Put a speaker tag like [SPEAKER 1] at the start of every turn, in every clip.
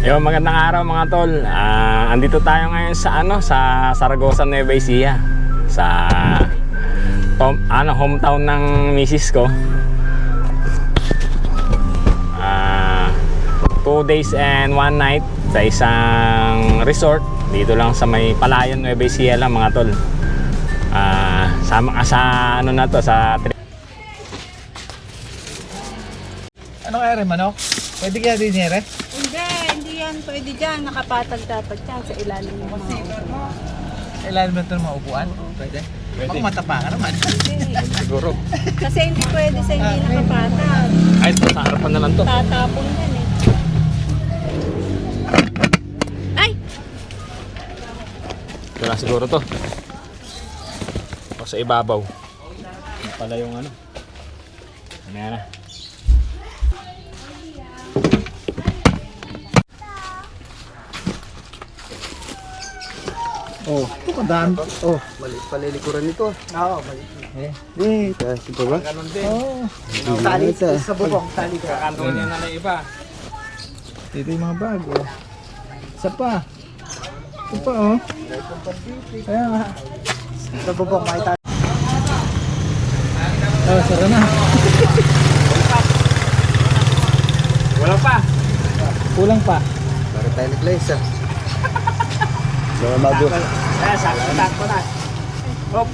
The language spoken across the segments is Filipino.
[SPEAKER 1] Yo, magandang araw mga tol. Andito tayo ngayon sa sa Zaragoza, Nueva Ecija. Sa hometown ng misis ko. 2 days and 1 night sa isang resort dito lang sa may Palayan, Nueva Ecija lang mga tol. Sa na to sa
[SPEAKER 2] Ano kaya rin, manok? Pwede kaya din nere?
[SPEAKER 3] Hindi yan pwede dyan. Nakapatag dapat yan sa ilalim ng mga upuan.
[SPEAKER 2] Kailan mo ito ng mga upuan? Pwede. Baka matapa ka naman.
[SPEAKER 1] siguro.
[SPEAKER 3] Kasi hindi pwede sa hindi nakapatag.
[SPEAKER 1] Ay, ito, sa harapan na lang to.
[SPEAKER 3] Tatapon yan eh. Ay!
[SPEAKER 1] Ito na siguro to. O sa ibabaw. Ito pala yung ano. Ano yan na.
[SPEAKER 2] Oh, ito dami. Oh,
[SPEAKER 4] Maliit palilikuran nito.
[SPEAKER 2] oo, mali.
[SPEAKER 4] Kasi pa ba?
[SPEAKER 1] Ganun din.
[SPEAKER 2] Oh,
[SPEAKER 4] Tali
[SPEAKER 2] sa bubong, tali ka.
[SPEAKER 1] Kakantong niya na iba.
[SPEAKER 2] Dito yung mga bag, oh. Isa pa. Ito pa, oh. Kaya nga. Sa bubong, may tali. Oh, sara na.
[SPEAKER 1] Wala pa.
[SPEAKER 2] Kulang pa.
[SPEAKER 4] Bakit tayo nag-lace ah? Mga mago.
[SPEAKER 1] Sakto na. Hop.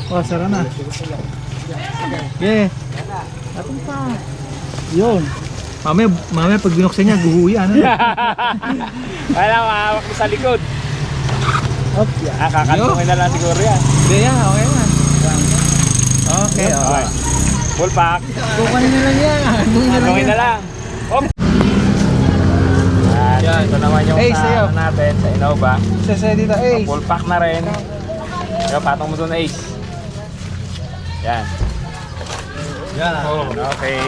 [SPEAKER 2] Oh, sara na. Yeah. Atong pa. Yun. Mamaya pag binuksan niya, guhuya. Ano?
[SPEAKER 1] Wala, mahawak mo sa likod.
[SPEAKER 2] Hop, yeah.
[SPEAKER 1] Kakantungin na lang siguro yan.
[SPEAKER 2] Hindi yan, okay na. Okay,
[SPEAKER 1] Okay.
[SPEAKER 2] okay.
[SPEAKER 1] Full pack.
[SPEAKER 2] Kukunin na lang yan.
[SPEAKER 1] Kantungin na lang. Hop.
[SPEAKER 2] Yan.
[SPEAKER 1] Ito naman yung
[SPEAKER 2] Ace,
[SPEAKER 1] sa
[SPEAKER 2] sa'yo.
[SPEAKER 1] ano natin, sa Innova.
[SPEAKER 2] Sasaya dito, Ace.
[SPEAKER 1] Full pack na rin. Yo, patong mo doon, Ace. Yan.
[SPEAKER 2] Yan.
[SPEAKER 1] Okay.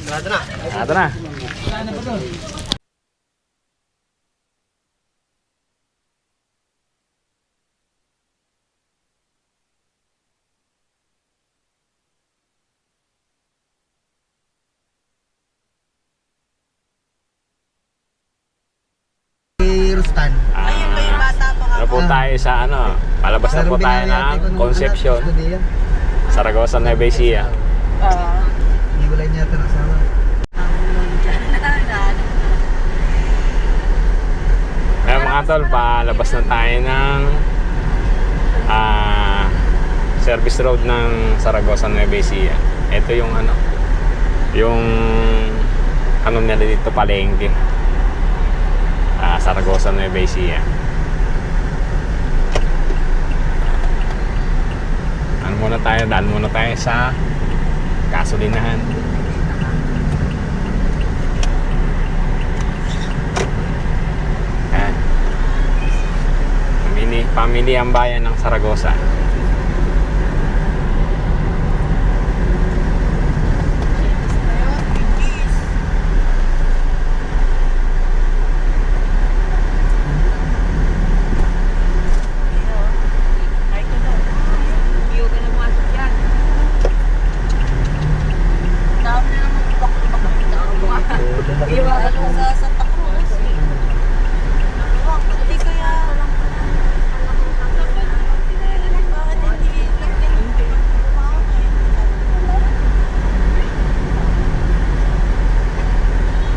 [SPEAKER 4] Nada na.
[SPEAKER 1] Ito na.
[SPEAKER 2] Saan na ba doon?
[SPEAKER 4] Rustan.
[SPEAKER 3] Ayun ba yung bata pa nga?
[SPEAKER 1] Ano po tayo sa palabas na po tayo ng Concepcion, Zaragoza, Nueva Ecija.
[SPEAKER 4] Hindi ko lang niya ito nasama.
[SPEAKER 1] Kaya mga tol, palabas na tayo ng service road ng Zaragoza, Nueva Ecija. Ito yung yung nila dito, palengke. Zaragoza, Nueva Ecija. Daan muna tayo sa gasolinahan. Ayan. Pamili ang bayan ng Zaragoza.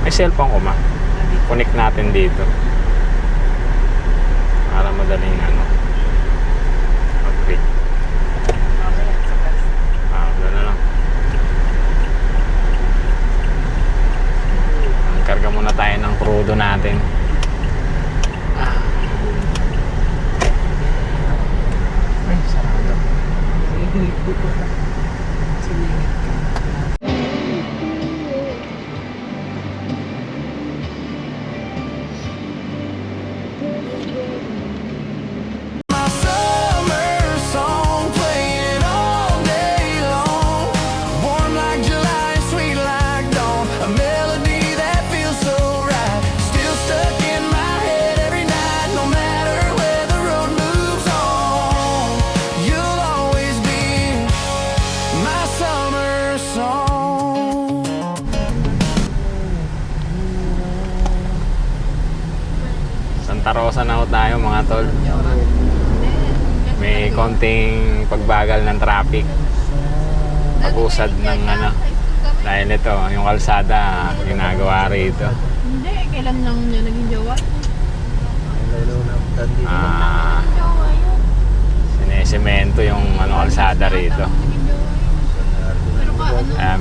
[SPEAKER 1] May cellphone ko, ma. Connect natin dito. Para madaling mag-click. Gano'n lang. Karga muna tayo ng crudo natin. Ay, sarado. Santa Rosa na ho tayo mga tol. May konting pagbagal ng traffic. Pag-usad ng ano. Dahil ito, yung kalsada ginagawa rito.
[SPEAKER 3] Hindi, kailan lang niya naging jowa?
[SPEAKER 1] Sinesemento yung ano, kalsada rito.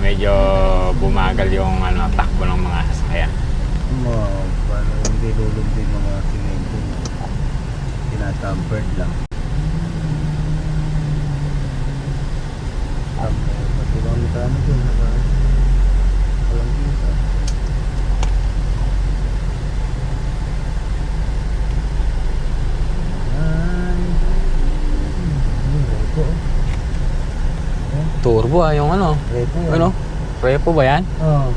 [SPEAKER 1] Medyo bumagal yung ano, takbo ng mga sasakyan.
[SPEAKER 4] Paano hindi lulubdi yung mga simento? Tinatampered lang. Pati mga metano dun, walang kita. Repo.
[SPEAKER 1] Turbo yung ano.
[SPEAKER 4] Repo yan.
[SPEAKER 1] Ano? Repo ba yan?
[SPEAKER 4] Oo.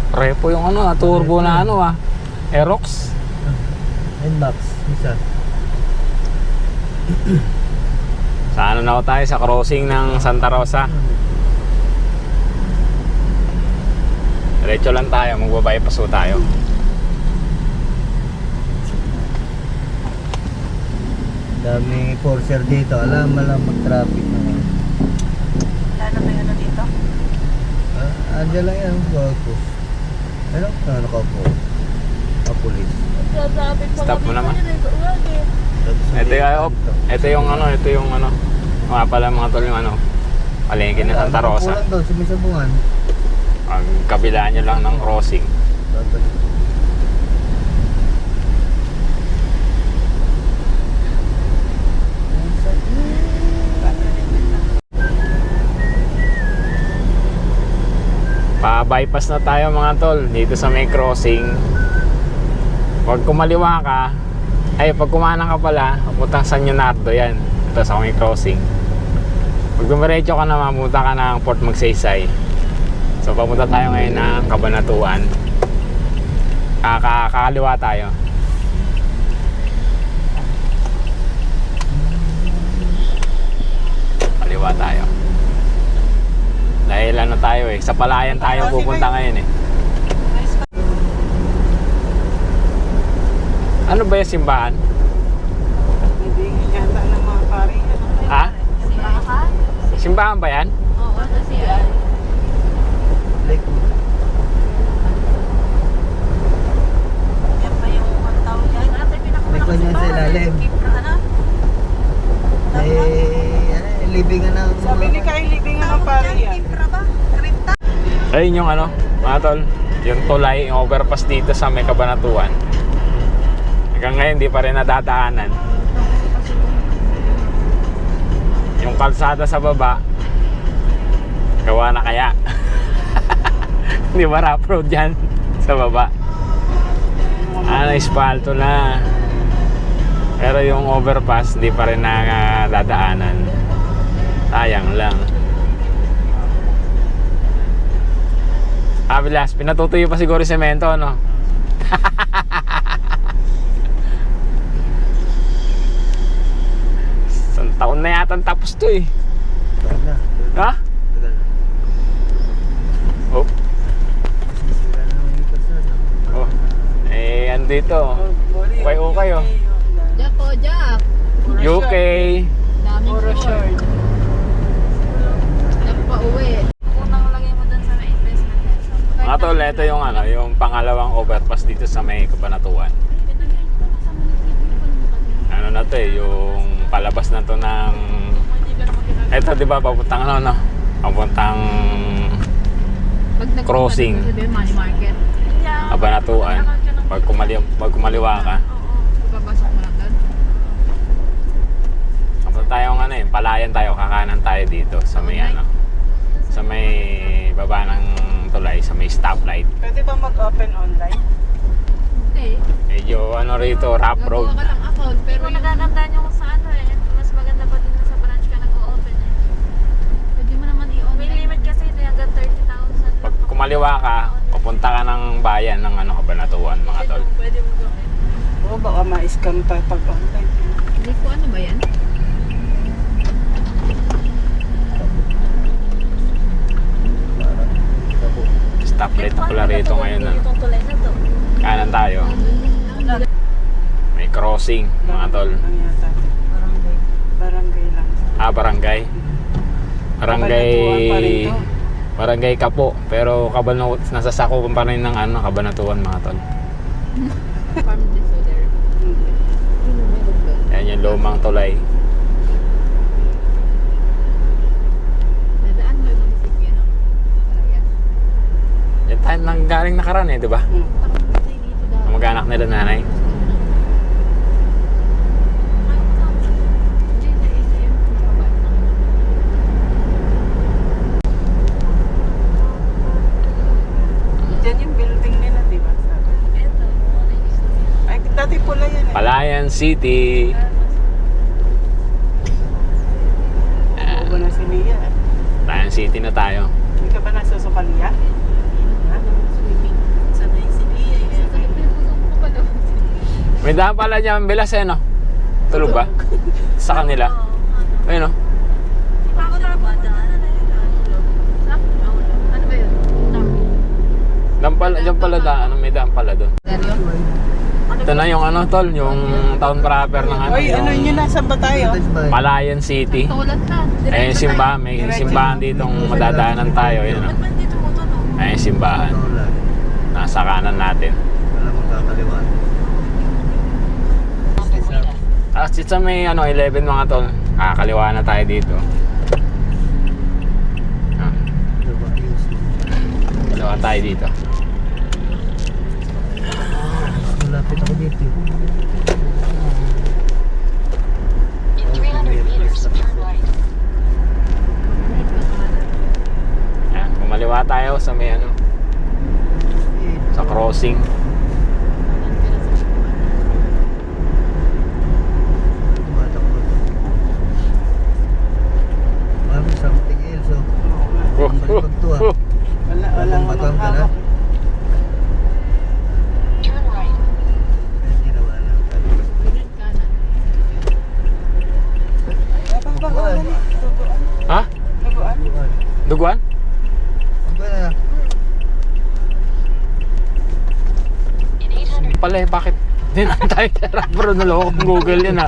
[SPEAKER 1] Repo yung ano, turbo na ano Aerox.
[SPEAKER 4] NMAX, isa.
[SPEAKER 1] Sa ano na ho tayo? Sa crossing ng Santa Rosa. Diretso lang tayo, magbabypass ho tayo.
[SPEAKER 4] Daming enforcer dito. Alam mag-traffic na ngayon.
[SPEAKER 3] Lalo may ano dito?
[SPEAKER 4] Andiyan lang yan, Gagos. Ano? Nakaupo. Pulis.
[SPEAKER 1] Stop mo naman. Ito yung ano. Mga pala mga tol yung ano. Palengke ng Santa Rosa.
[SPEAKER 4] Kulang daw, sumisabungan.
[SPEAKER 1] Ang kabila nyo lang ng crossing. Pa-bypass na tayo mga tol dito sa may crossing. Pag kumaliwa ka, pag kumanan ka pala, puntang San Leonardo yan. Ito sa may crossing. Pag dumiretso ka naman, pumunta ka ng Port Magsaysay. So papunta tayo ngayon ng Cabanatuan. Kakaliwa tayo. Kaliwa tayo. Dahil ano tayo sa Palayan tayo pupunta ngayon Ano ba yung simbahan?
[SPEAKER 3] Hindi yata ng mga pare.
[SPEAKER 1] Ha? Simbahan ba yan?
[SPEAKER 3] Oo, kasi
[SPEAKER 4] Lake.
[SPEAKER 3] yan pa yung tawag yan.
[SPEAKER 4] May kanya sa ilalim. Libingan ng...
[SPEAKER 3] Sabi ni Kyle, libingan ng pare yan.
[SPEAKER 1] Ayun yung ano, mga tol. Yung tulay, yung overpass dito sa may Cabanatuan. Hanggang ngayon, di pa rin nadadaanan. Yung kalsada sa baba, gawa na kaya? Di ba rough road yan sa baba? Espalto na. Pero yung overpass, di pa rin nadadaanan. Sayang lang. Bilas, pinatutuyo pa siguro yung semento, no? Isang taon na yata tapos to Ha? Oh. Oh. Andito. Okay.
[SPEAKER 3] Jack o Jack.
[SPEAKER 1] UK.
[SPEAKER 3] Daming short. Jack pa uwi. Unang lagay mo dun sa may investment.
[SPEAKER 1] Mga tol, ito yung ano, yung pangalawang overpass dito sa may Cabanatuan. Ano na to yung palabas na to ng ito, di ba, papuntang ano, no? Papuntang crossing.
[SPEAKER 3] Money market.
[SPEAKER 1] Cabanatuan. Pag kumaliwa ka.
[SPEAKER 3] Papasok mo lang doon.
[SPEAKER 1] Papunta tayong ano Palayan tayo, kakanan tayo dito sa may ano. Sa may baba ng tulay, sa may stoplight.
[SPEAKER 3] Pwede ba mag-open online? Hindi.
[SPEAKER 1] Medyo ano rito, rough road.
[SPEAKER 3] Gagawa ka lang account, pero yung
[SPEAKER 5] Nagagandaan yung sa ano mas maganda pa din sa branch ka nag-o-open
[SPEAKER 3] pwede mo naman i-online.
[SPEAKER 5] May limit kasi ito hanggang 30,000.
[SPEAKER 1] Pag kumaliwa ka, pupunta ka ng bayan ng ano, Cabanatuan, mga tol.
[SPEAKER 5] Pwede mo gawin.
[SPEAKER 3] Oo, baka ma-scam tayo pag online.
[SPEAKER 5] Hindi ko ano ba yan?
[SPEAKER 1] Stoplight na pala rito ngayon.
[SPEAKER 5] Itong tulay na to.
[SPEAKER 1] Kanan tayo. crossing, mga tol.
[SPEAKER 3] Ano yata? Barangay. Barangay lang.
[SPEAKER 1] Ah, barangay. Barangay...
[SPEAKER 3] Kabanatuan pa rin to.
[SPEAKER 1] Barangay Kapo. Pero nasa sakupan pa rin ng Kabanatuan, mga tol.
[SPEAKER 5] Farm disorder.
[SPEAKER 1] Yan yung lumang tulay.
[SPEAKER 5] Nadaan mo yung munisipyo ng Palayan.
[SPEAKER 1] Yan tayo nang galing nakaraan di ba?
[SPEAKER 5] Takot tayo dito dahil.
[SPEAKER 1] Ang mag-anak nila nanay.
[SPEAKER 5] Diyan na isa yun. Baba ng
[SPEAKER 3] Diyan yung building nila, di ba? Sabi.
[SPEAKER 5] Eto, wala yung isa yan.
[SPEAKER 3] Ay, dati pula yan eh.
[SPEAKER 1] Palayan City.
[SPEAKER 3] Buo na si Lia.
[SPEAKER 1] Palayan City na tayo.
[SPEAKER 3] Hindi ka ba nasusukal niya?
[SPEAKER 5] Swimming.
[SPEAKER 3] Sanay si Lia eh.
[SPEAKER 5] Sa pinagpusong ko pa daw.
[SPEAKER 1] May daan pala dyan, bilas no? Tulog ba? Sa kanila. Ayun no?
[SPEAKER 5] Ako na ba daan? Ano ba yun?
[SPEAKER 1] Dyan pala daan, may daan pala doon.
[SPEAKER 5] Seryo?
[SPEAKER 1] Ito na yung tol, yung town proper ng
[SPEAKER 3] Oy, ano
[SPEAKER 1] yung
[SPEAKER 3] yun na? Saan ba tayo?
[SPEAKER 1] Palayan City.
[SPEAKER 5] Tulad na.
[SPEAKER 1] Ayun yung simbahan, may simbahan ditong madadaanan tayo. Ayun no?
[SPEAKER 5] Dito mo to, no?
[SPEAKER 1] Ayun yung simbahan. Nasa kanan natin.
[SPEAKER 4] Wala magkakaliwa.
[SPEAKER 1] Tapos dito sa may 11 mga tol, kakaliwa na tayo dito. Ah, kaliwa tayo dito.
[SPEAKER 4] Malapit ako dito.
[SPEAKER 6] In 300 meters, turn right.
[SPEAKER 1] Yan, kumaliwa tayo sa may sa crossing.
[SPEAKER 4] Tumatakbo. Mami, something else. Balik to ah.
[SPEAKER 3] Wala
[SPEAKER 4] Batang
[SPEAKER 3] namang
[SPEAKER 4] ka na.
[SPEAKER 3] hawak.
[SPEAKER 6] Turn right.
[SPEAKER 4] May ginawa lang.
[SPEAKER 5] Lunod kanan.
[SPEAKER 3] Duguan.
[SPEAKER 1] Ha?
[SPEAKER 3] Duguan.
[SPEAKER 1] Duguan?
[SPEAKER 4] Wala.
[SPEAKER 6] In 800
[SPEAKER 1] Pala bakit? Din tayo sa bro, naloko kong Google yun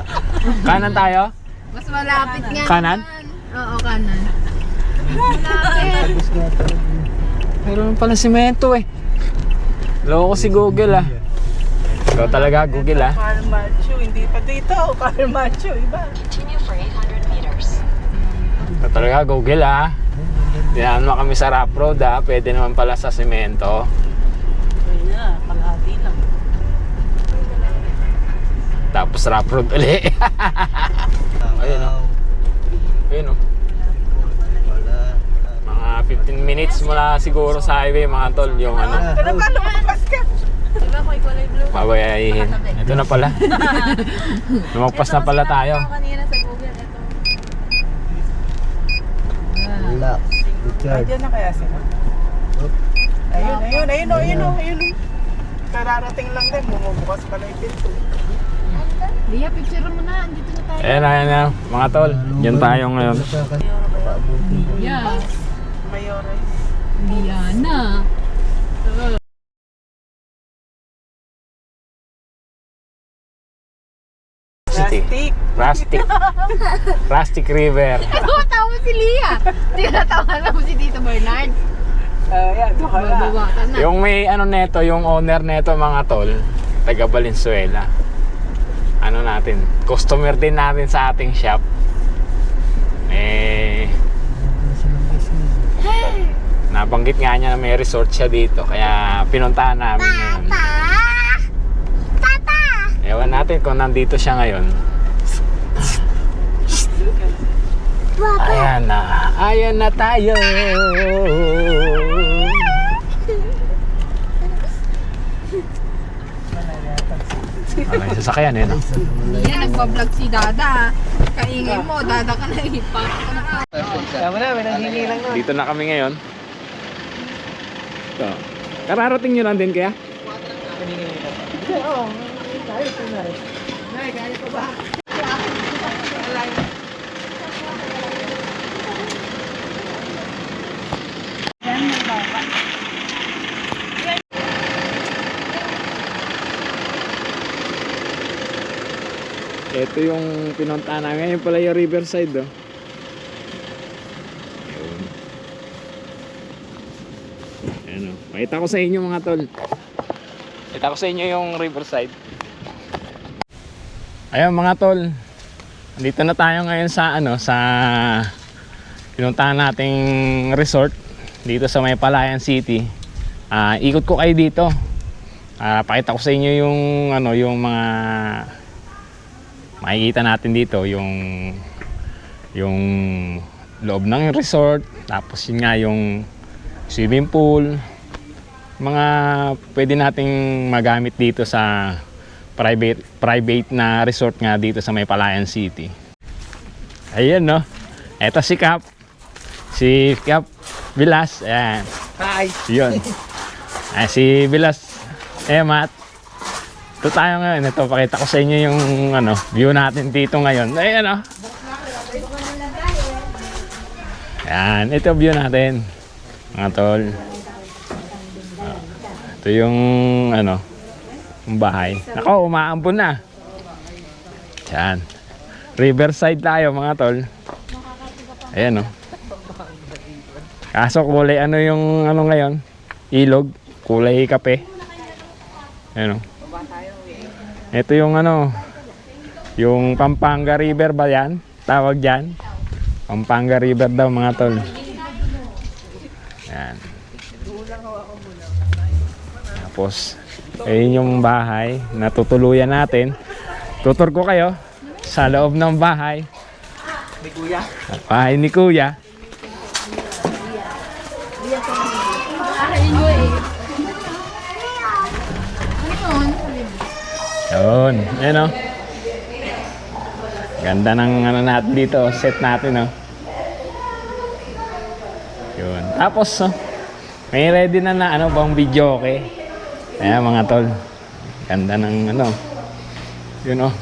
[SPEAKER 1] Kanan tayo?
[SPEAKER 5] Mas malapit nga.
[SPEAKER 1] Kanan?
[SPEAKER 5] naman. Oo, kanan. Malapit.
[SPEAKER 4] Tapos nga talaga.
[SPEAKER 1] Meron pala simento Loko si Google Ikaw talaga Google
[SPEAKER 3] Karl Macho. Hindi pa dito. Karl Macho. Iba.
[SPEAKER 6] continue for 800 meters.
[SPEAKER 1] Ikaw talaga Google Dinaan mo kami sa rough road Pwede naman pala sa simento.
[SPEAKER 3] Ayun na. Kalahati lang.
[SPEAKER 1] Tapos rough road uli. Ayun Ayun
[SPEAKER 4] Wala.
[SPEAKER 1] Mga 15 minutes mula siguro sa highway mga tol. Yung
[SPEAKER 3] Pero paano lumabas ka?
[SPEAKER 5] Diba ko kulay blue?
[SPEAKER 1] babayahin. Ito na pala. Lumagpas na pala tayo.
[SPEAKER 5] Kanina sa Google, ito.
[SPEAKER 4] Relax. Richard.
[SPEAKER 3] Diyan na kaya sila. Ayun. Kararating lang din. Bumubukas pala yung pinto.
[SPEAKER 5] Lia, picture mo na. Andito na tayo.
[SPEAKER 1] Ayan mga tol. Yan tayo ngayon.
[SPEAKER 4] Paabutin ko.
[SPEAKER 5] Yeah.
[SPEAKER 3] Mayore.
[SPEAKER 5] Diana.
[SPEAKER 1] City.
[SPEAKER 3] Plastic.
[SPEAKER 1] Plastic River.
[SPEAKER 5] Natawa mo si Lia. Hindi ka natawa na mo si Tito Bernard.
[SPEAKER 3] Yan. Doon ka na.
[SPEAKER 5] Babawatan na.
[SPEAKER 1] Yung may neto, yung owner neto mga tol, taga Valenzuela. Natin, customer din natin sa ating shop. Nabanggit nga niya na may resort siya dito, kaya pinuntahan namin ngayon. Ewan natin kung nandito siya ngayon. Ayan na tayo. Ay, sasakyan no?
[SPEAKER 5] Lia, nagpa-vlog si Dada. Kaingay mo, Dada ka na ipa.
[SPEAKER 3] Tama na, may nanghingi lang na.
[SPEAKER 1] Dito na kami ngayon. So, kararating nyo lang din kaya?
[SPEAKER 3] Oo. Tayo ito na. Nay, kaya pa ba?
[SPEAKER 1] Ito yung pinuntahan namin. Ngayon pala yung Riverside, oh. Ayun. Ayan, oh. Pakita ko sa inyo mga tol. Pakita ko sa inyo yung Riverside. Ayun mga tol. Dito na tayo ngayon sa sa pinuntahan nating resort dito sa may Palayan City. Ikot ko kayo dito. Pakita ko sa inyo yung yung mga makikita natin dito, yung loob ng resort, tapos yun nga yung swimming pool, mga pwede nating magamit dito sa private na resort nga dito sa may Palayan City. Ayun, no. Eto si Cap Vilas. Ayan.
[SPEAKER 2] Hi!
[SPEAKER 1] Yun. Si Vilas Matt. Ito tayo ngayon. Ito, pakita ko sa inyo yung view natin dito ngayon. Ayan, oh. Ayan, ito view natin, mga tol. Ito yung yung bahay. Nako, umaambon na. Ayan. Riverside tayo, mga tol. Ayan, oh. Kaso kulay yung ngayon? Ilog, kulay kape. Ayan, oh. Ito yung yung Pampanga River ba yan? Tawag dyan? Pampanga River daw, mga tol. Ayan. Tapos, ayun yung bahay na tutuluyan natin. Tutur ko kayo sa loob ng bahay.
[SPEAKER 2] Ni Kuya.
[SPEAKER 1] Bahay ni Kuya. Yun. Ayan, oh. Ganda ng natin dito. Set natin, oh. Yun. Tapos, may ready na bang video, okay? Ayan, mga tol. Ganda ng yun, oh.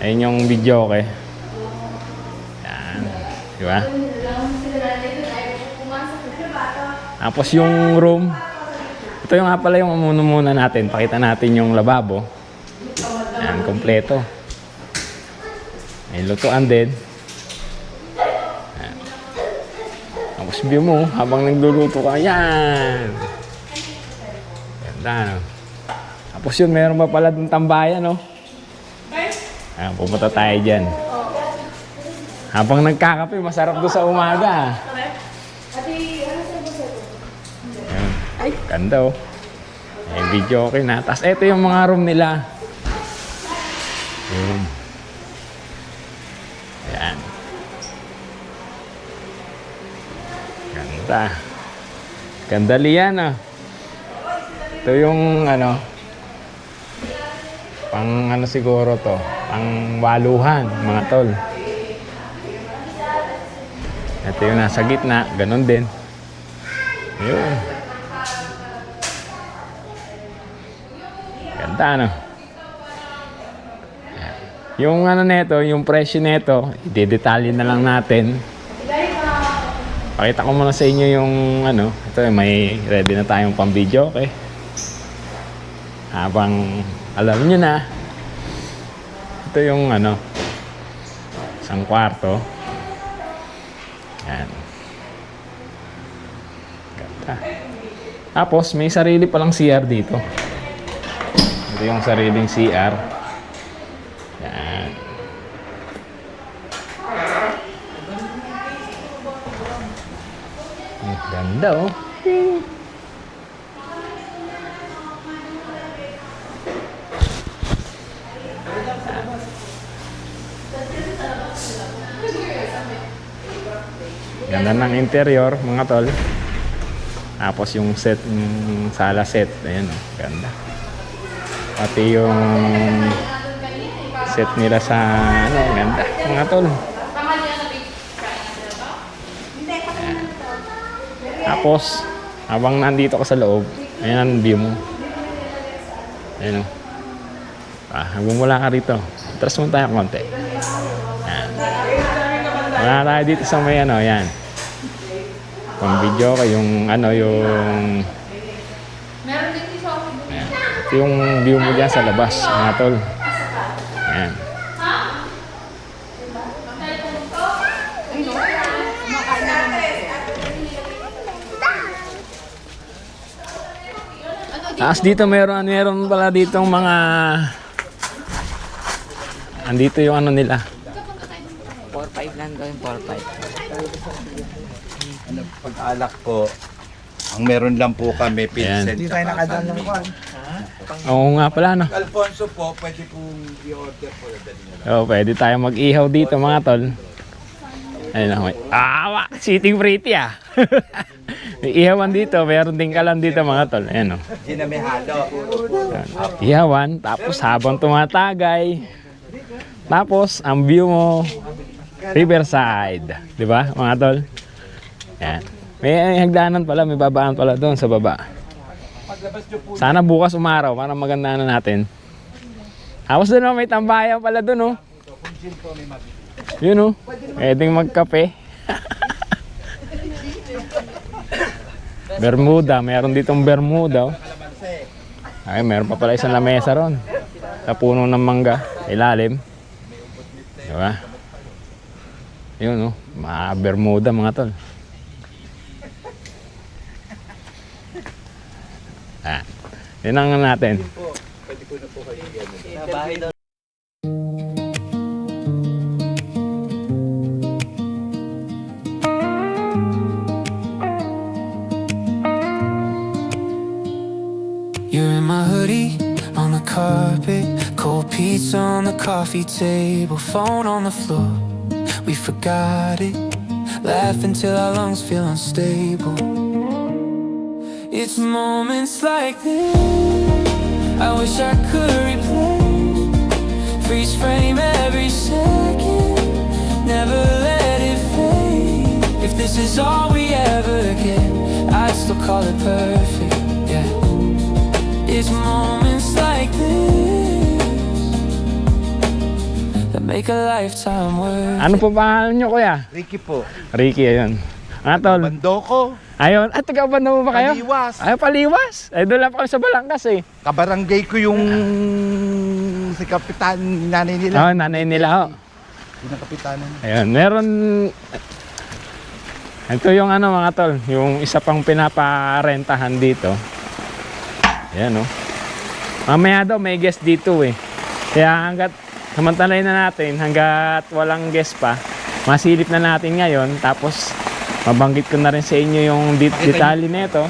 [SPEAKER 1] Ayun yung video, okay? Ayan. Diba? Tapos yung room. Ito yung nga pala yung muna natin. Pakita natin yung lababo. Ayan, kompleto. May lutuan din. Ayan. Tapos view mo habang nagluluto ka. Ayan. Ganda, no? Tapos yun, meron pa pala ng tambayan, no? Ayan, pupunta tayo dyan. Habang nagkakape, masarap doon sa umaga. Ayan. Ganda, oh. May video okay na. Tapos ito yung mga room nila. Ayan. Ganda. Gandalian, ah. Ito yung pang siguro to, pang waluhan, mga tol. Ito yung nasa gitna, ganun din. Ayun. Ganda, no? Yung neto, yung presyo neto, i-detalye na lang natin. Pakita ko muna sa inyo yung ito, may ready na tayong pang video, okay? Habang alam nyo na, ito yung isang kwarto. Yan. Ganda. Tapos may sarili palang CR dito. Ito yung sariling CR. Yan. Ang ganda, oh. Ganda ng interior, mga tol. Tapos yung set, yung sala set, ayan, ganda. Pati yung set nila sa ganda, mga tol. Ayan. Tapos habang nandito ka sa loob, ayan ang view mo. Ayan, hanggang wala ka rito, atras mo tayo konti. Ayan. Wala tayo dito sa may yan. Pang video ka yung yung
[SPEAKER 5] Meron din si Sophie.
[SPEAKER 1] ito yung view mo dyan sa labas, mga tol. Ayan. Tapos dito meron pala ditong mga andito yung ano nila.
[SPEAKER 7] 4-5 lang gawin, 4-5.
[SPEAKER 8] Ano, pag-alak po, ang meron lang po kami, pinset.
[SPEAKER 2] Hindi tayo nakadaan ng kwan.
[SPEAKER 1] Oo nga pala no.
[SPEAKER 8] Alfonso po, pwede pong i-order po. Dali na lang.
[SPEAKER 1] Oo, pwede tayo mag-ihaw dito mga tol. Ayun na, may sitting pretty ah. May ihawan dito, meron din kalan dito mga tol. Ayan o.
[SPEAKER 8] Hindi na may halo.
[SPEAKER 1] Ihawan, tapos habang tumatagay. Tapos, ang view mo, riverside. Di ba mga tol? Ayan. May hagdanan pala, may babaan pala doon sa baba. Sana bukas umaraw para maganda na natin. Tapos doon may tambayan pala doon oh. Yun oh. Pwedeng magkape. Bermuda, meron ditong Bermuda oh. Ay, meron pa pala isang lamesa ron. Sa puno ng mangga, ilalim. Diba? Yun oh, mga Bermuda mga tol. Yun ang natin.
[SPEAKER 9] You're in my hoodie, on the carpet, cold pizza on the coffee table, phone on the floor, we forgot it, laughing till our lungs feel unstable. It's moments like this I wish I could replay, freeze frame every second, never let it fade. If this is all we ever get, I'd still call it perfect, yeah. It's moments like this that make a lifetime worth.
[SPEAKER 1] Ano po pangalan nyo kuya?
[SPEAKER 8] Ricky po.
[SPEAKER 1] Ricky, ayun. Mga tol.
[SPEAKER 8] Bandoko.
[SPEAKER 1] Ayun, at taga-Bando mo ba kayo?
[SPEAKER 8] Paliwas.
[SPEAKER 1] Ay, Paliwas. Ay, doon lang po kami sa Balangkas eh.
[SPEAKER 8] Kabarangay ko yung si kapitan, nanay nila.
[SPEAKER 1] Oo, nanay nila ho.
[SPEAKER 8] Yung kapitanan.
[SPEAKER 1] Ayun, meron. Ito yung ano mga tol, yung isa pang pinaparentahan dito. Ayan oh. Mamaya daw may guest dito eh. Kaya hanggat samantalayin na natin, hanggat walang guest pa, masilip na natin ngayon. Tapos mabanggit ko na rin sa inyo yung detalye nito.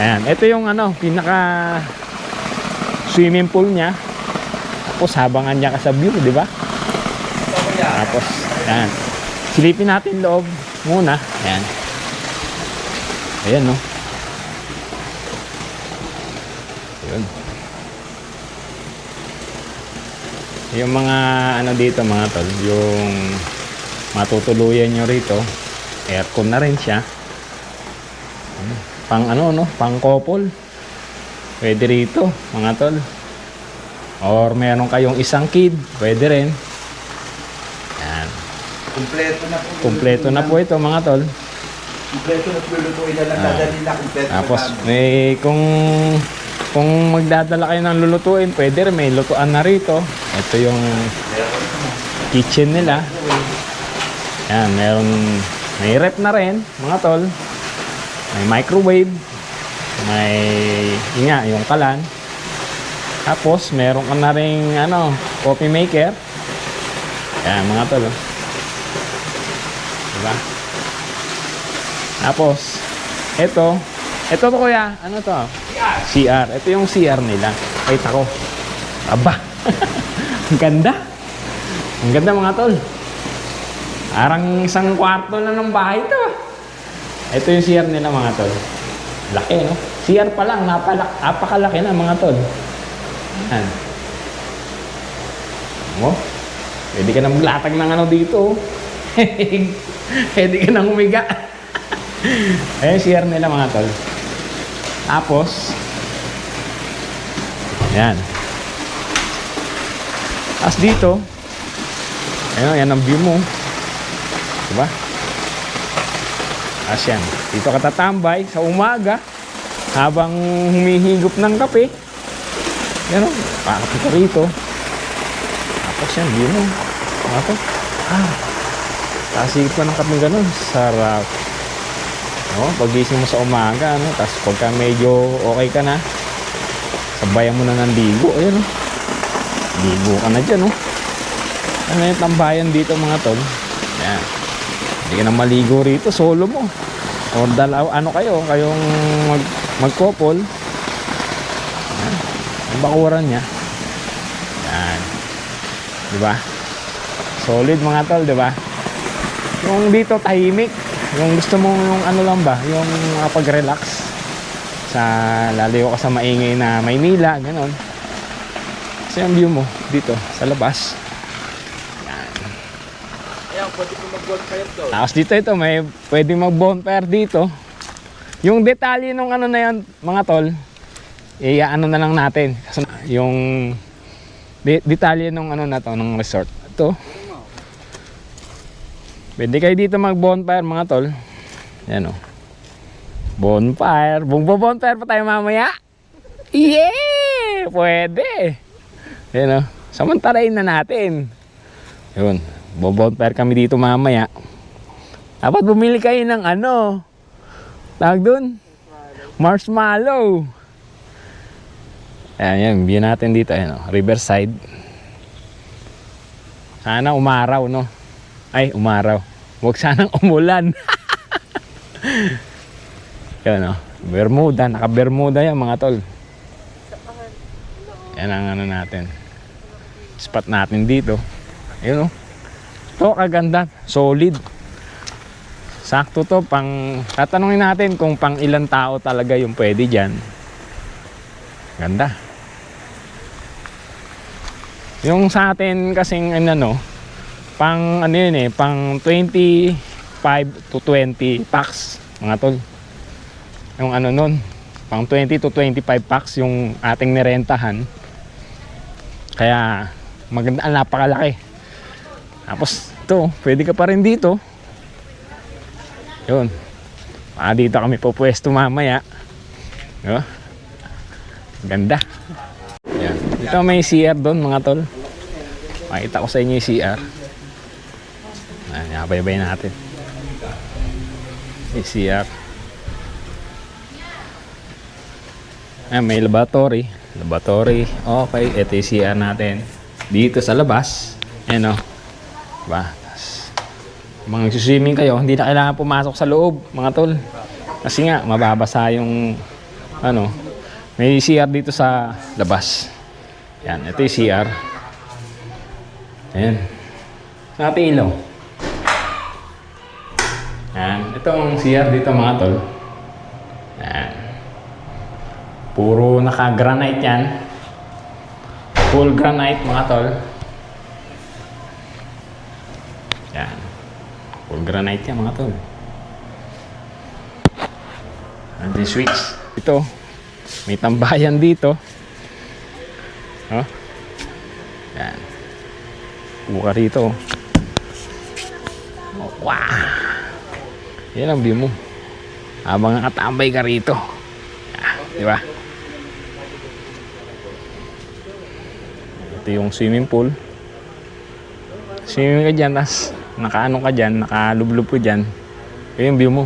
[SPEAKER 1] Ayan, ito yung ano, pinaka swimming pool niya. Tapos habangan niya ka sa view, di ba? Tapos, ayan. Silipin natin loob muna. Ayan. Ayan no. Yun. Yung mga ano dito mga tol, yung matutuluyan nyo rito, aircon na rin siya. Pang ano no, pang couple. Pwede rito mga tol. Or meron kayong isang kid, pwede rin. Yan.
[SPEAKER 8] Kompleto na po.
[SPEAKER 1] Kompleto na po ito mga tol.
[SPEAKER 8] Kompleto na po lutuin na lang. Dadali na kompleto.
[SPEAKER 1] Tapos may kung magdadala kayo ng lulutuin, pwede rin, may lutuan na rito. Ito yung kitchen nila. Yan, may rep na rin, mga tol. May microwave. May, yung kalan. Tapos, meron ka na rin, coffee maker. Yan, mga tol. Diba? Tapos, ito to kuya, ano to? CR. Ito yung CR nila. Ay, tako. Aba. Ang ganda. Ang ganda mga tol. Parang isang kwarto na ng bahay to. Ito yung CR nila mga tol. Laki, no? CR pa lang, napakalaki na mga tol. Yan. Oh, pwede ka nang maglatag ng ano dito. Pwede ka nang humiga. Ayan, CR nila mga tol. Tapos, yan. Tapos dito, ayun, yan ang view mo. Diba? Tapos yan. Dito ka tatambay sa umaga habang humihigop ng kape. Yan o, pakapit ka rito. Tapos yan, yun o. Mga tol. Kasi pa ng kape ganun. Sarap. No, pagising mo sa umaga, ano, tapos pagka medyo okay ka na, sabayan mo na ng ligo. Ayun, no? Ligo ka na dyan, no? Ano yung tambayan dito, mga tol? Yan. Hindi ka na maligo rito, solo mo. O ano kayong mag-couple. Yan. Ang bakuran niya. Yan. Diba? Solid, mga tol, diba? Yung dito, tahimik. Yung gusto mo yung ano lang ba, yung pag-relax sa lalayo ka sa maingay na Maynila, ganon. Kasi ang view mo dito sa labas. Yan. Tapos dito ito, may pwedeng mag-bonfire dito. Yung detalye nung ano na yan, mga tol, ano na lang natin. Kasi yung detalye nung ano na to, ng resort. Ito. Pwede kayo dito mag-bonfire, mga tol. Yan o. Bonfire. Bonfire pa tayo mamaya. Yeah! Pwede. Yan o. Samantalain na natin. Yun. Bonfire kami dito mamaya. Dapat bumili kayo ng ano. Tawag dun? Marshmallow. Ayan, yan. View natin dito. Ayan o. Riverside. Sana umaraw, no? Ay, umaraw. Huwag sanang umulan. Yan o. Bermuda. Naka-Bermuda yan, mga tol. Yan ang ano natin. Spot natin dito. Ayun o. Ito, kaganda. Solid. Sakto to. Tatanungin natin kung pang ilang tao talaga yung pwede dyan. Ganda. Yung sa atin kasing ano, pang ano yun pang 25 to 20 packs, mga tol. Yung ano nun, pang 20 to 25 packs yung ating nirentahan. Kaya maganda, napakalaki. Tapos ito, pwede ka pa rin dito. Yun. Dito kami pupwesto mamaya. Diba? Ganda. Yan. Dito may CR doon, mga tol. Makita ko sa inyo yung CR. Nabaybay natin. May CR. May laboratory. Okay, ito yung CR natin. Dito sa labas. Ayan o. Diba? Mga swimming kayo, hindi na kailangan pumasok sa loob, mga tol. Kasi nga, mababasa yung ano. May CR dito sa labas. Yan, ito yung CR. Ayan. Sa ating ilaw. Yan. Itong CR dito, mga tol. Yan. Puro naka-granite yan. Full granite, mga tol. Yan. Full granite yan, mga tol. And the switch. Ito. May tambayan dito. Oh. Yan. Buka rito. Oh, wow. Yan ang view mo. Habang nakatambay ka rito. Di ba? Ito yung swimming pool. Swimming ka dyan, tas nakaano ka dyan, nakalublob ko dyan. Ito yung view mo.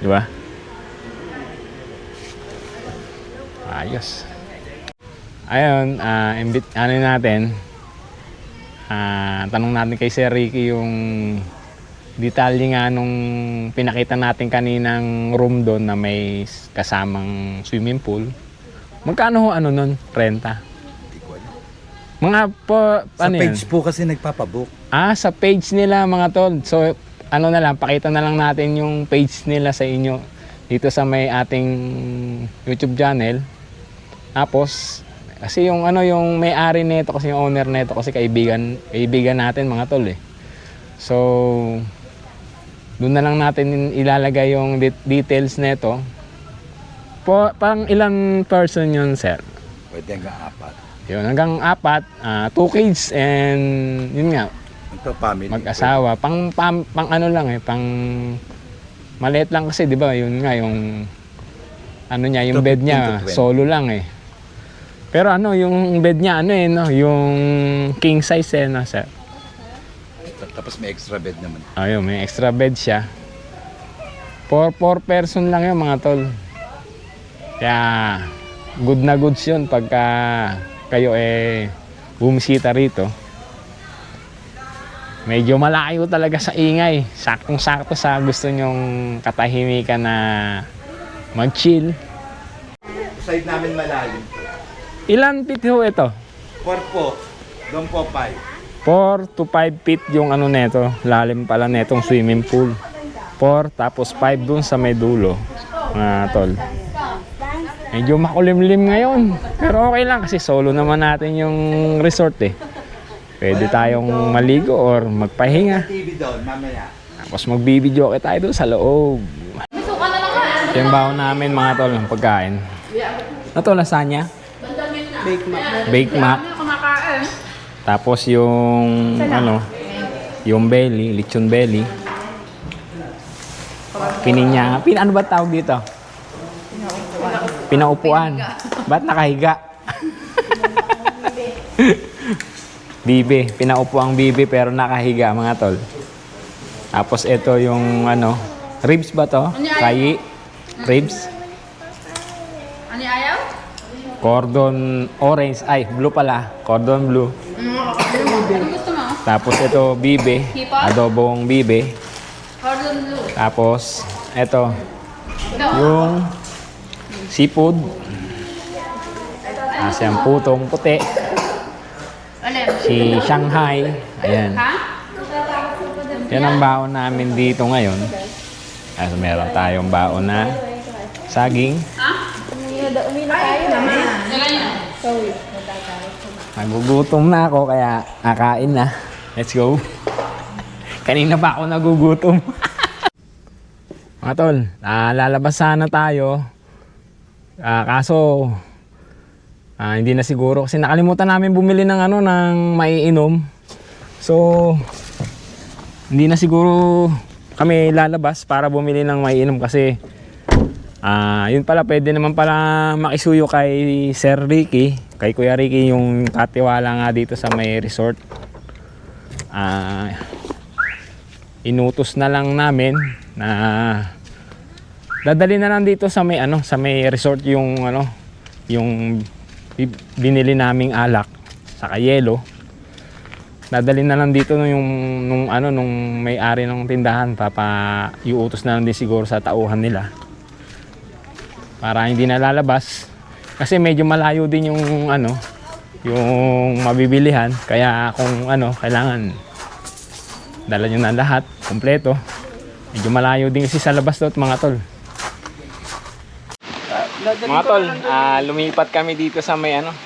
[SPEAKER 1] Di ba? Ayos. Ayun, ano natin, tanong natin kay Sir Ricky yung detalye nga nung pinakita natin kaninang room doon na may kasamang swimming pool. Magkano ho ano nun? Renta? Mga po,
[SPEAKER 8] Sa
[SPEAKER 1] ano
[SPEAKER 8] page
[SPEAKER 1] yan?
[SPEAKER 8] po kasi nagpapabook.
[SPEAKER 1] Sa page nila, mga tol. So, ano na lang, pakita na lang natin yung page nila sa inyo dito sa may ating YouTube channel. Tapos, kasi yung ano, yung may-ari nito, kasi yung owner nito, kasi kaibigan natin, mga tol eh. So, doon na lang natin ilalagay yung details nito. Pang ilang person yun, sir?
[SPEAKER 8] Pwede hanggang 4.
[SPEAKER 1] Yun, hanggang 4, 2 kids and yun nga,
[SPEAKER 8] Ito family.
[SPEAKER 1] mag-asawa. Pang ano lang pang maliit lang kasi, di ba? Yun nga, yung ano niya, yung
[SPEAKER 8] Ito,
[SPEAKER 1] bed
[SPEAKER 8] 15
[SPEAKER 1] niya,
[SPEAKER 8] to 20.
[SPEAKER 1] solo lang Pero ano, yung bed niya, ano eh, no? Yung king size eh, no, sir?
[SPEAKER 8] Tapos may extra bed naman.
[SPEAKER 1] Ayun, may extra bed siya. For 4 person lang yun, mga tol. Kaya, good na goods yun pagka kayo eh bumisita rito. Medyo malayo talaga sa ingay. Saktong-sakto sa gusto nyong katahimikan na mag-chill.
[SPEAKER 8] Side namin malalim.
[SPEAKER 1] Ilan feet ho ito?
[SPEAKER 8] 4 po. Doon po 5.
[SPEAKER 1] 4 to 5 feet yung ano neto. Lalim pala netong swimming pool. 4 tapos 5 dun sa may dulo. Mga tol. Medyo makulimlim ngayon. Pero okay lang kasi solo naman natin yung resort eh. Pwede tayong maligo or magpahinga.
[SPEAKER 8] TV doon, mamaya.
[SPEAKER 1] Tapos magbibideo tayo doon sa loob. Ito yung baon namin mga tol ng pagkain. Ito lasagna. Baked mac. Tapos yung ano, yung belly, lechon belly. Pininya. Ano ba tawag dito? Pinaupuan. Ba't nakahiga? Bibe. Pinaupo ang bibe pero nakahiga mga tol. Tapos ito yung ano, ribs ba to? Kayi. Ribs.
[SPEAKER 5] Ano ayaw?
[SPEAKER 1] Cordon orange. Ay, blue pala. Cordon blue.
[SPEAKER 5] Ano gusto mo?
[SPEAKER 1] Tapos ito bibe. Adobong bibe.
[SPEAKER 5] Cordon blue.
[SPEAKER 1] Tapos ito yung seafood. Yung putong puti. Si Shanghai. Ayan. Yan ang baon namin dito ngayon. As meron tayong baon na saging. Nagugutom na ako kaya akain na. Let's go. Kanina pa ako nagugutom. Mga tol, lalabas sana tayo. Kaso hindi na siguro kasi nakalimutan namin bumili ng ano ng maiinom. So hindi na siguro kami lalabas para bumili ng maiinom kasi yun pala, pwede naman pala makisuyo kay Sir Ricky, kay Kuya Ricky, yung katiwala nga dito sa may resort. Inutos na lang namin na dadali na lang dito sa may ano, sa may resort yung ano, yung binili naming alak sa yelo. Dadali na lang dito nung may-ari ng tindahan, iutos na lang din siguro sa tauhan nila. Para hindi na lalabas kasi medyo malayo din yung ano, yung mabibilihan, kaya kung ano, kailangan dala nyo na lahat kompleto. Medyo malayo din kasi sa labas doon mga tol. Mga tol, lumipat kami dito sa may ano,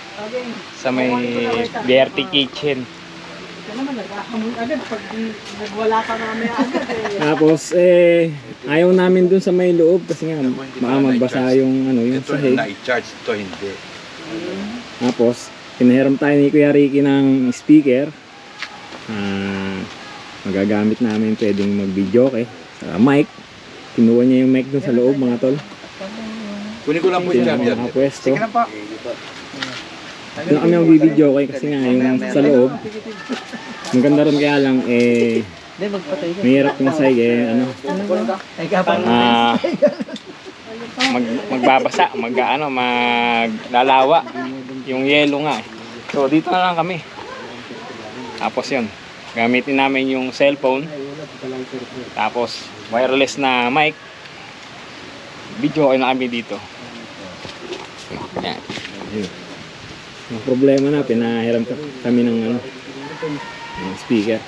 [SPEAKER 1] sa may BRT Kitchen. Tapos ayaw namin dun sa may loob kasi nga baka magbasa yung ano, yung sahig.
[SPEAKER 8] Na-charge ito, hindi.
[SPEAKER 1] Tapos pinahiram tayo ni Kuya Ricky ng speaker. Magagamit namin, pwedeng mag-video sa mic. Kinuha niya yung mic dun sa loob mga tol.
[SPEAKER 8] Kunin ko lang po yung charger.
[SPEAKER 1] Sige na po. Doon kami mag-video kasi nga yung sa loob. Ang ganda ron kaya lang mahirap yung sahig ano. Magbabasa, maglalawa yung yelo nga eh. So dito na lang kami. Tapos yun, gamitin namin yung cellphone. Tapos wireless na mic. Video na kami dito. Yan. Ang problema na, pinahiram kami ng ano, ng speaker.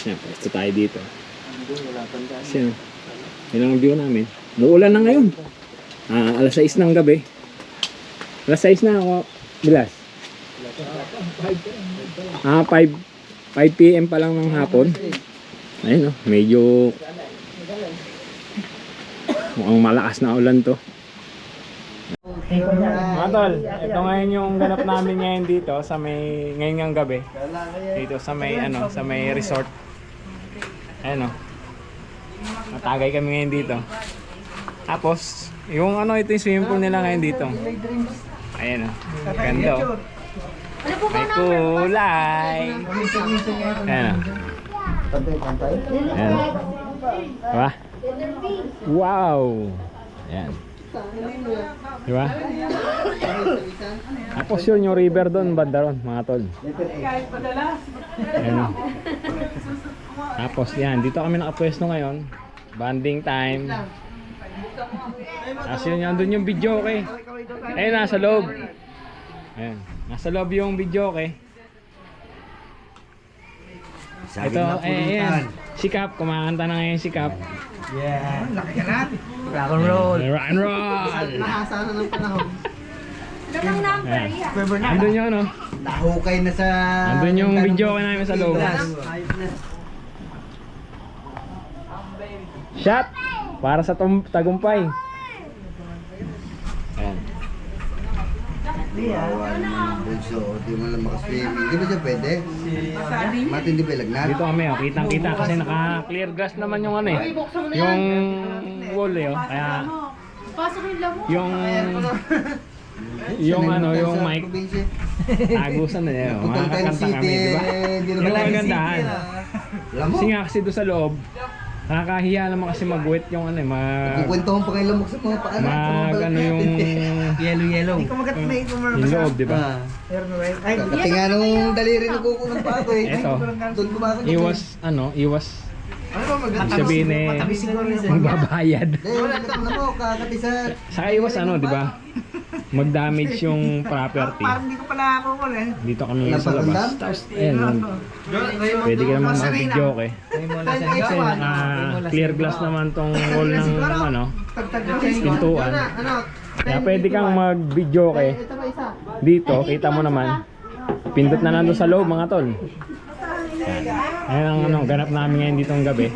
[SPEAKER 1] Yan, pwesto tayo dito. Kasi yan, yun ang view namin. Muulan na ngayon. Alas 6 ng gabi. Alas 6 na ako, bilas. 5 PM pa lang ng hapon. Ayun o, medyo mukhang malakas na ulan to. Mga tol, ito ngayon yung ganap namin ngayon dito sa may ngayong gabi. Dito sa may ano, sa may resort. Ayun o. Matagay kami ngayon dito. Tapos, yung ano, ito yung swimming pool nila ngayon dito. Ayan o. Ganda o. May kulay. Ayan o. Ayan. Diba? Wow! Ayan. Diba? Tapos yun, yung river doon, banda ron, mga tol. Ayan o. Tapos yan, dito kami nakapwesto ngayon. Banding time. Tapos yun, andun yung video, okay? Ayun, nasa loob. Ayan, nasa loob yung video, okay? Ito, ayan. Si Cap, kumakanta na ngayon si Cap.
[SPEAKER 2] Yeah. Laki ka na. Rock and roll.
[SPEAKER 1] Rock and roll!
[SPEAKER 2] Nakasa na ng panahon.
[SPEAKER 1] Ayan. Andun yun, no?
[SPEAKER 4] Nahukay na sa...
[SPEAKER 1] Andun yung video namin sa loob. Shot! Para sa tagumpay. Ayan.
[SPEAKER 4] Bawal mo ng bulso. Di mo lang makaswimming. Di ba siya pwede? Matindi ba lagnat?
[SPEAKER 1] Dito kami, oh. Kitang-kita kasi naka-clear glass naman yung ano eh. Yung wall eh, oh. Kaya yung ano, yung mic agusan na niya, oh. Makakakanta kami, di ba? Yung magandahan. Kasi nga kasi doon sa loob, nakakahiya naman kasi mag-wet yung ano eh,
[SPEAKER 4] Kukwentohan pa kayo lamok sa mga paanak.
[SPEAKER 1] ano yung
[SPEAKER 2] Yellow. Hindi ko magat
[SPEAKER 1] yung loob, di ba?
[SPEAKER 2] Ay,
[SPEAKER 4] Pati nga nung daliri ng kuko ng pato eh.
[SPEAKER 1] Eto,
[SPEAKER 4] Doon kumakot.
[SPEAKER 1] iwas
[SPEAKER 2] ano ba
[SPEAKER 1] ibig sabihin eh,
[SPEAKER 2] matabi siguro yun.
[SPEAKER 1] magbabayad.
[SPEAKER 4] Wala ka na mo, kakati sa...
[SPEAKER 1] Saka iwas ano, di ba? Mag-damage yung property.
[SPEAKER 2] Parang hindi ko pala ako eh.
[SPEAKER 1] Dito kami sa labas. Tapos, ayan, pwede ka naman mag-video, okay? Kasi naka-clear glass naman tong wall ng ano, pintuan. Kaya pwede kang mag-video, okay? Dito, kita mo naman. Pindot na nandun sa loob, mga tol. Ayan ang ano, ganap namin ngayon dito ng gabi.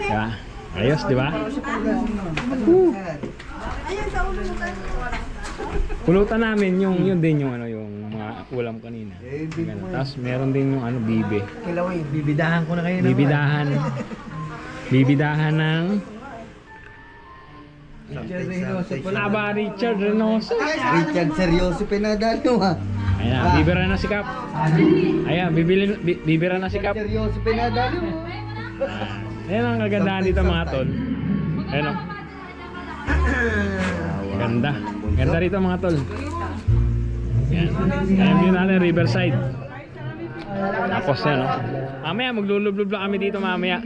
[SPEAKER 1] Diba? Ayos, di ba? Pulutan namin yung yun din yung ano, yung mga ulam kanina. Ganun. Tapos meron din yung ano, bibe.
[SPEAKER 2] Kilawin. Bibidahan ko na kayo naman.
[SPEAKER 1] Bibidahan ng
[SPEAKER 2] Wala
[SPEAKER 1] ba Richard Reynoso?
[SPEAKER 4] Richard seryoso pinadalo ha.
[SPEAKER 1] Ayan, bibira na si Cap. Ayan, bibira na si Cap.
[SPEAKER 4] Seryoso pinadalo.
[SPEAKER 1] Ayan ang kagandahan dito mga tol. Ayan o. Ganda. Ganda rito mga tol. Ayan. Ayan yun natin, Riverside. Tapos yan o. Mamaya maglulublob lang kami dito mamaya.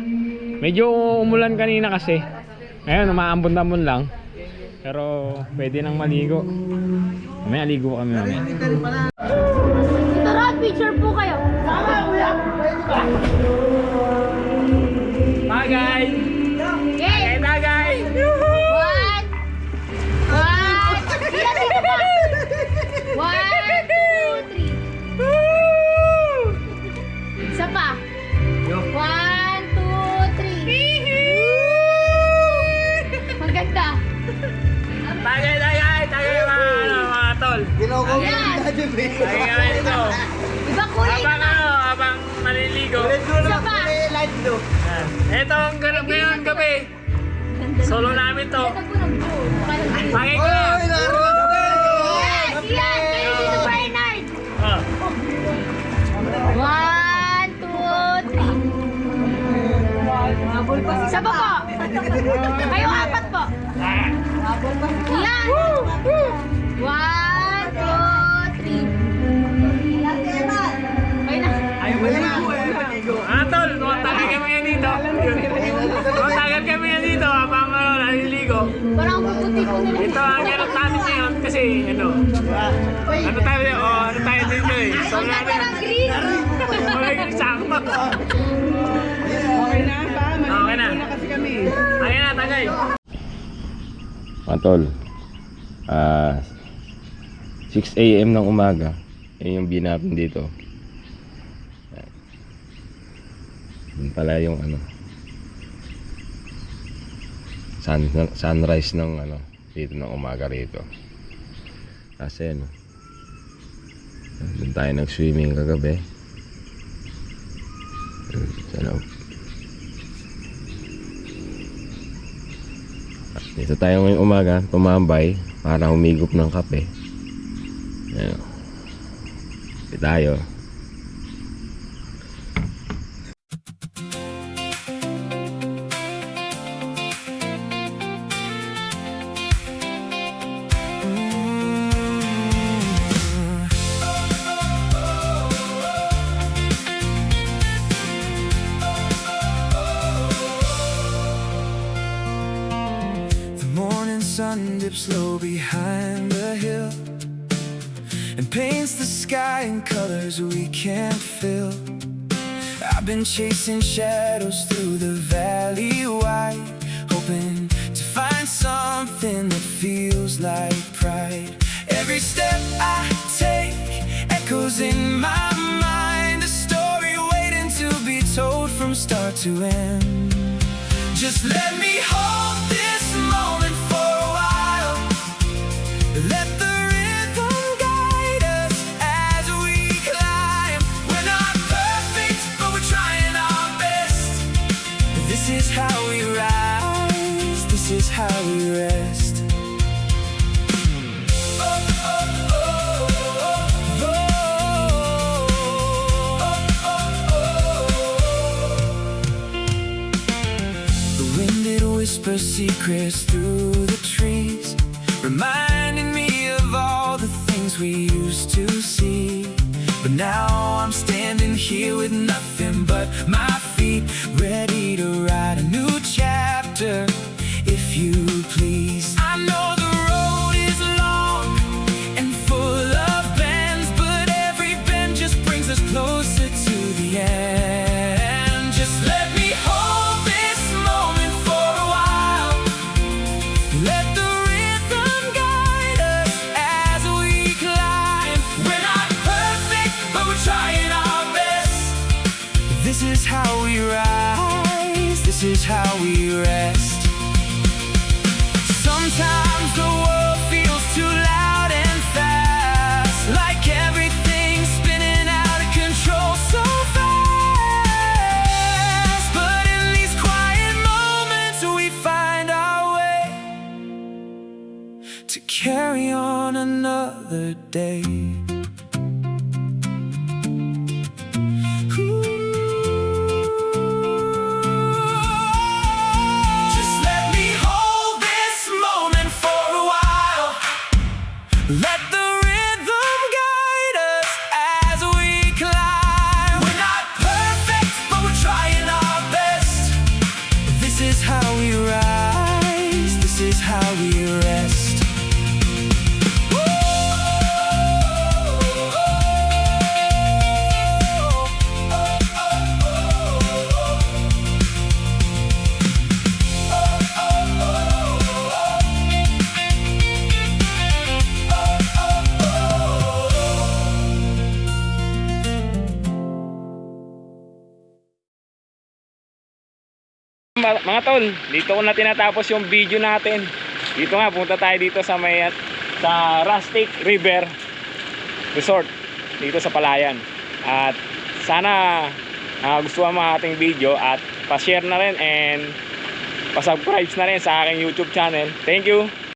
[SPEAKER 1] Medyo umulan kanina kasi. Ngayon, umaambon-ambon lang. Pero pwede nang maligo. Mamaya ligo kami mamaya.
[SPEAKER 3] Tara, picture po kayo.
[SPEAKER 1] Tagay!
[SPEAKER 3] Okay.
[SPEAKER 1] Tagay!
[SPEAKER 3] One. Ilan dito pa? 1, 2, 3. Isa pa. 1, 2, 3. Maganda.
[SPEAKER 1] Tagay mga tol.
[SPEAKER 4] Ginagawa
[SPEAKER 3] Ayan.
[SPEAKER 4] mo dati ba?
[SPEAKER 1] Tagay kami dito.
[SPEAKER 3] Iba kulay
[SPEAKER 1] Habang
[SPEAKER 3] naman.
[SPEAKER 1] habang maliligo.
[SPEAKER 3] Isa pa.
[SPEAKER 1] Ito ang ganap ngayon gabi. Solo namin to. Tagay ko na.
[SPEAKER 3] Yes! Yan! Kayo dito, Bernard!
[SPEAKER 1] Oh.
[SPEAKER 3] 1, 2, 3. Isa pa po. Kayo apat po. Yan. 1, 2, 3. Kayo na.
[SPEAKER 1] Tol, tagal kami yan dito. Tagal kami yan dito habang naliligo.
[SPEAKER 3] Parang puputi ko nila.
[SPEAKER 1] Ito ang ganap natin ngayon kasi ano tayo dito eh. Solo
[SPEAKER 3] Ang ganda
[SPEAKER 1] natin.
[SPEAKER 3] ng green.
[SPEAKER 1] Magiging sakto. Okay na. Ayan na, tagay. Tol, 6 AM ng umaga. Yun yung view natin dito. Yun pala yung ano, sunrise ng ano dito ng umaga rito. Kasi ano, doon tayo nag-swimming kagabi. Sa loob. Dito tayo ngayong umaga tumambay para humigop ng kape. Ayan. Dito tayo.
[SPEAKER 9] The morning sun dips low behind the hill and paints the sky in colors we can't feel. I've been chasing shadows through the valley wide, hoping to find something that feels like pride. Every step I take echoes in my mind, a story waiting to be told from start to end. Just let me hold this moment for a while. Let the rhythm guide us as we climb. We're not perfect, but we're trying our best. This is how we rise, this is how we rest. The wind it whispers secrets through the trees, reminding me of all the things we used to see. But now I'm standing here with nothing but my feet, ready to write a new chapter, if you please. I know the road is long and full of bends, but every bend just brings us closer to the end. Just let me hold this moment for a while. Let the rhythm guide us as we climb. We're not perfect, but we're trying our best. This is how we rise, this is how we rest. Sometimes the world feels too loud and fast, like everything's spinning out of control so fast. But in these quiet moments we find our way to carry on another day. Just let me hold this moment for a while. Let the rhythm guide us as we climb. We're not perfect, but we're trying our best. This is how we rise, this is how we rest.
[SPEAKER 1] Mga tol, dito ko na tinatapos yung video natin. Dito nga, punta tayo dito sa sa Rustic River Resort dito sa Palayan. At sana gustuhan mo ang ating video at pa-share na rin and pa-subscribe na rin sa aking YouTube channel. Thank you.